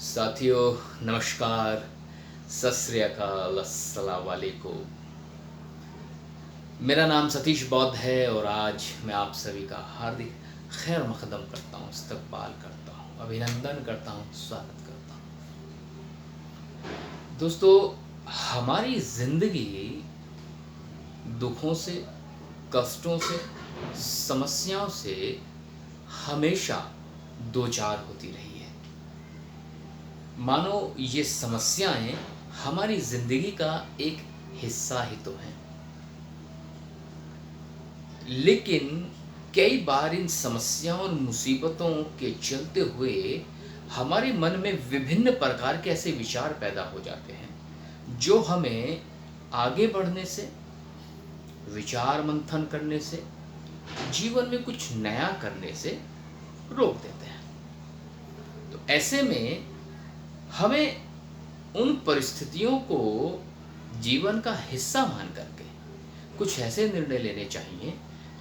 साथियों, नमस्कार, सत श्री अकाल, अस्सलाम वालेकुम। मेरा नाम सतीश बौद्ध है और आज मैं आप सभी का हार्दिक खैर मकदम करता हूँ, इस्तकबाल करता हूँ, अभिनंदन करता हूँ, स्वागत करता हूँ। दोस्तों, हमारी ज़िंदगी दुखों से, कष्टों से, समस्याओं से हमेशा दो चार होती रही है। मानो ये समस्याएं हमारी जिंदगी का एक हिस्सा ही तो हैं। लेकिन कई बार इन समस्याओं और मुसीबतों के चलते हुए हमारे मन में विभिन्न प्रकार के ऐसे विचार पैदा हो जाते हैं जो हमें आगे बढ़ने से, विचार मंथन करने से, जीवन में कुछ नया करने से रोक देते हैं। तो ऐसे में हमें उन परिस्थितियों को जीवन का हिस्सा मान करके कुछ ऐसे निर्णय लेने चाहिए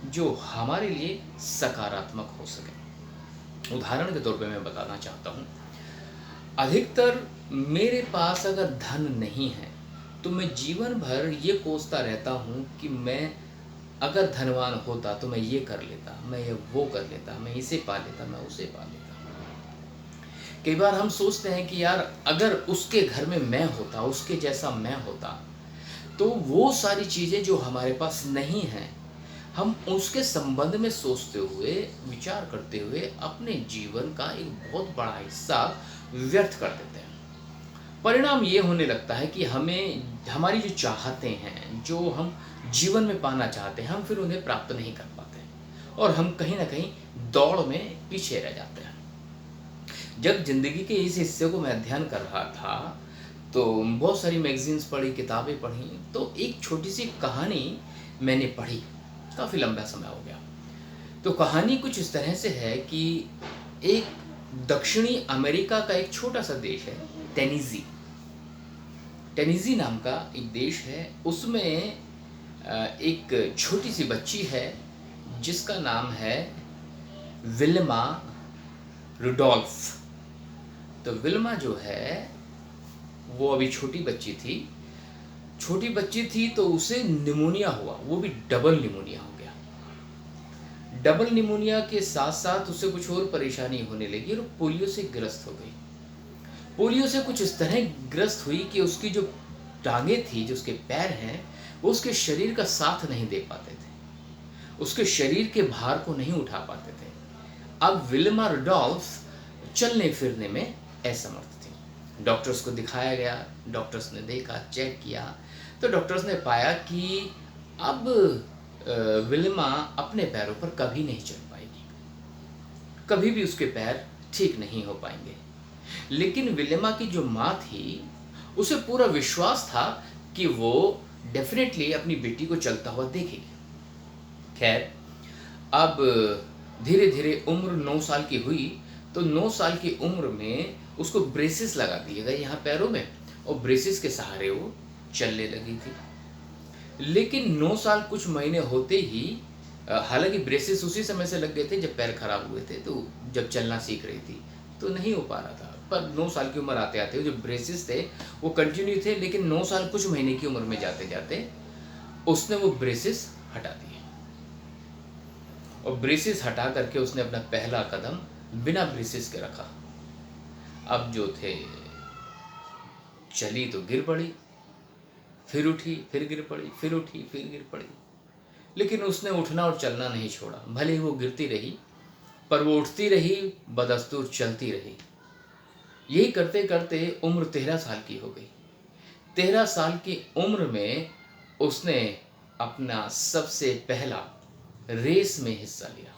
जो हमारे लिए सकारात्मक हो सके। उदाहरण के तौर पे मैं बताना चाहता हूँ, अधिकतर मेरे पास अगर धन नहीं है तो मैं जीवन भर ये कोसता रहता हूँ कि मैं अगर धनवान होता तो मैं ये कर लेता, मैं ये वो कर लेता, मैं इसे पा लेता, मैं उसे पा लेता। कई बार हम सोचते हैं कि यार अगर उसके घर में मैं होता, उसके जैसा मैं होता, तो वो सारी चीज़ें जो हमारे पास नहीं हैं, हम उसके संबंध में सोचते हुए, विचार करते हुए अपने जीवन का एक बहुत बड़ा हिस्सा व्यर्थ कर देते हैं। परिणाम ये होने लगता है कि हमें हमारी जो चाहतें हैं, जो हम जीवन में पाना चाहते हैं, हम फिर उन्हें प्राप्त नहीं कर पाते और हम कहीं ना कहीं दौड़ में पीछे रह जाते हैं। जब ज़िंदगी के इस हिस्से को मैं अध्ययन कर रहा था तो बहुत सारी मैगज़ीन्स पढ़ी, किताबें पढ़ी, तो एक छोटी सी कहानी मैंने पढ़ी। काफ़ी लंबा समय हो गया। तो कहानी कुछ इस तरह से है कि एक दक्षिणी अमेरिका का एक छोटा सा देश है, टेनीजी। टेनीजी नाम का एक देश है। उसमें एक छोटी सी बच्ची है जिसका नाम है विल्मा रुडोल्फ। तो विल्मा जो है वो अभी छोटी बच्ची थी तो उसे निमोनिया हुआ, वो भी डबल निमोनिया हो गया। डबल निमोनिया के साथ साथ उसे कुछ और परेशानी होने लगी और पोलियो से ग्रस्त हो गई। पोलियो से कुछ इस तरह ग्रस्त हुई कि उसकी जो टांगें थी, जो उसके पैर हैं, वो उसके शरीर का साथ नहीं दे पाते थे, उसके शरीर के भार को नहीं उठा पाते थे। अब विल्मा रुडोल्फ चलने फिरने में असमर्थ थी। डॉक्टर्स को दिखाया गया, डॉक्टर्स ने देखा, चेक किया, तो डॉक्टर्स ने पाया कि अब विल्मा अपने पैरों पर कभी नहीं चल पाएगी, कभी भी उसके पैर ठीक नहीं हो पाएंगे। लेकिन विल्मा की जो माँ थी, उसे पूरा विश्वास था कि वो डेफिनेटली अपनी बेटी को चलता हुआ देखेगी। खैर, अब धीरे धीरे उम्र 9 साल की हुई तो 9 साल की उम्र में उसको ब्रेसेस लगा दिए गए यहाँ पैरों में और ब्रेसेस के सहारे वो चलने लगी थी। लेकिन 9 साल कुछ महीने होते ही, हालांकि ब्रेसेस उसी समय से लग गए थे जब पैर खराब हुए थे, तो जब चलना सीख रही थी तो नहीं हो पा रहा था, पर 9 साल की उम्र आते आते जो ब्रेसेस थे वो कंटिन्यू थे। लेकिन 9 साल कुछ महीने की उम्र में जाते जाते उसने वो ब्रेसेस हटा दिए और ब्रेसेस हटा करके उसने अपना पहला कदम बिना ब्रेसेस के रखा। अब जो थे, चली तो गिर पड़ी, फिर उठी, फिर गिर पड़ी, फिर उठी, फिर गिर पड़ी, लेकिन उसने उठना और चलना नहीं छोड़ा। भले ही वो गिरती रही पर वो उठती रही, बदस्तूर चलती रही। यही करते करते उम्र 13 साल की हो गई। 13 साल की उम्र में उसने अपना सबसे पहला रेस में हिस्सा लिया,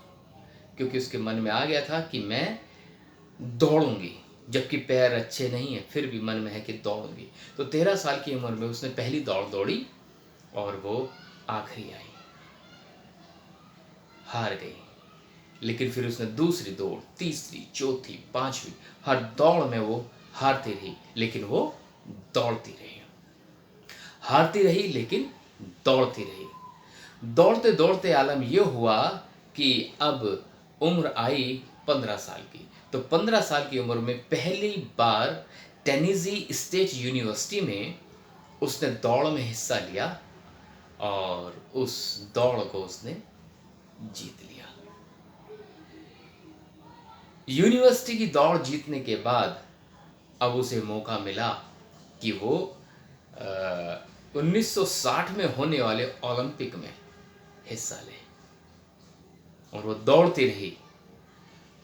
क्योंकि उसके मन में आ गया था कि मैं दौड़ूंगी, जबकि पैर अच्छे नहीं है फिर भी मन में है कि दौड़ूंगी। तो 13 साल की उम्र में उसने पहली दौड़ दौड़ी और वो आखिरी आई, हार गई। लेकिन फिर उसने दूसरी दौड़, तीसरी, चौथी, पांचवी, हर दौड़ में वो हारती रही, लेकिन वो दौड़ती रही, हारती रही लेकिन दौड़ती रही। दौड़ते दौड़ते आलम यह हुआ कि अब उम्र आई 15 साल की। तो 15 साल की उम्र में पहली बार टेनेसी स्टेट यूनिवर्सिटी में उसने दौड़ में हिस्सा लिया और उस दौड़ को उसने जीत लिया। यूनिवर्सिटी की दौड़ जीतने के बाद अब उसे मौका मिला कि वो 1960 में होने वाले ओलंपिक में हिस्सा ले, और वो दौड़ती रही।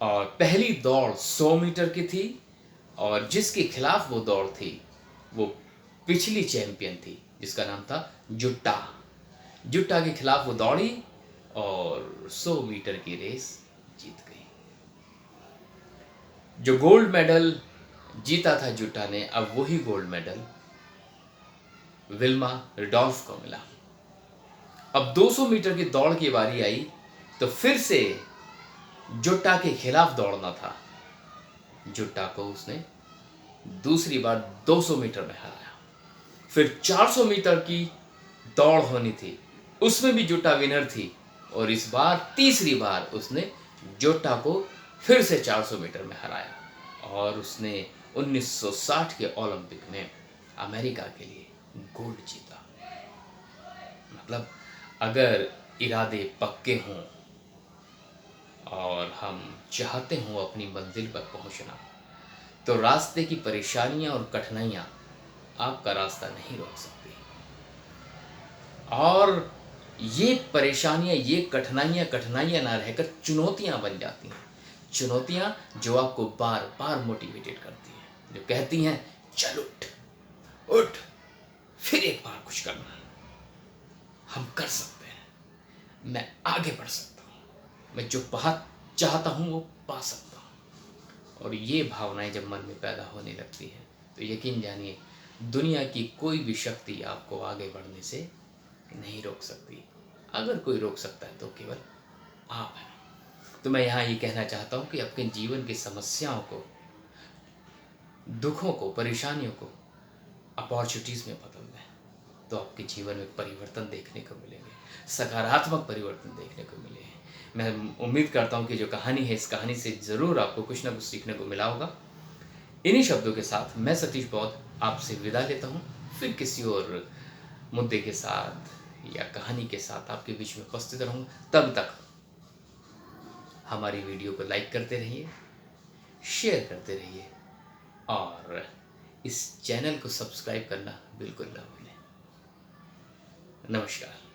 और पहली दौड़ 100 मीटर की थी, और जिसके खिलाफ वो दौड़ थी वो पिछली चैंपियन थी जिसका नाम था जुट्टा। जुट्टा के खिलाफ वो दौड़ी और 100 मीटर की रेस जीत गई। जो गोल्ड मेडल जीता था जुट्टा ने, अब वही गोल्ड मेडल विल्मा रडोल्फ को मिला। अब 200 मीटर की दौड़ की बारी आई तो फिर से जुट्टा के खिलाफ दौड़ना था। जुट्टा को उसने दूसरी बार 200 मीटर में हराया। फिर 400 मीटर की दौड़ होनी थी, उसमें भी जुट्टा विनर थी, और इस बार तीसरी बार उसने जुट्टा को फिर से 400 मीटर में हराया और उसने 1960 के ओलंपिक में अमेरिका के लिए गोल्ड जीता। मतलब अगर इरादे पक्के हों और हम चाहते हों अपनी मंजिल पर पहुंचना, तो रास्ते की परेशानियां और कठिनाइयां आपका रास्ता नहीं रोक सकती। और ये परेशानियां, ये कठिनाइयां ना रहकर चुनौतियां बन जाती हैं। चुनौतियां जो आपको बार बार मोटिवेटेड करती हैं, जो कहती हैं चल उठ उठ, फिर एक बार कुछ करना, हम कर सकते हैं, मैं आगे बढ़ सकता हूँ, मैं जो चाहता हूँ वो पा सकता हूँ। और ये भावनाएं जब मन में पैदा होने लगती हैं तो यकीन जानिए दुनिया की कोई भी शक्ति आपको आगे बढ़ने से नहीं रोक सकती। अगर कोई रोक सकता है तो केवल आप हैं। तो मैं यहाँ ये कहना चाहता हूँ कि अपने जीवन की समस्याओं को, दुखों को, परेशानियों को अपॉर्चुनिटीज़ में बदल दें, तो आपके जीवन में परिवर्तन देखने को मिलेंगे, सकारात्मक परिवर्तन देखने को मिले। मैं उम्मीद करता हूँ कि जो कहानी है, इस कहानी से ज़रूर आपको कुछ ना कुछ सीखने को मिला होगा। इन्हीं शब्दों के साथ मैं सतीश बौद्ध आपसे विदा लेता हूँ। फिर किसी और मुद्दे के साथ या कहानी के साथ आपके बीच में उपस्थित रहूँगा। तब तक हमारी वीडियो को लाइक करते रहिए, शेयर करते रहिए और इस चैनल को सब्सक्राइब करना बिल्कुल ना भूलें। नमस्कार।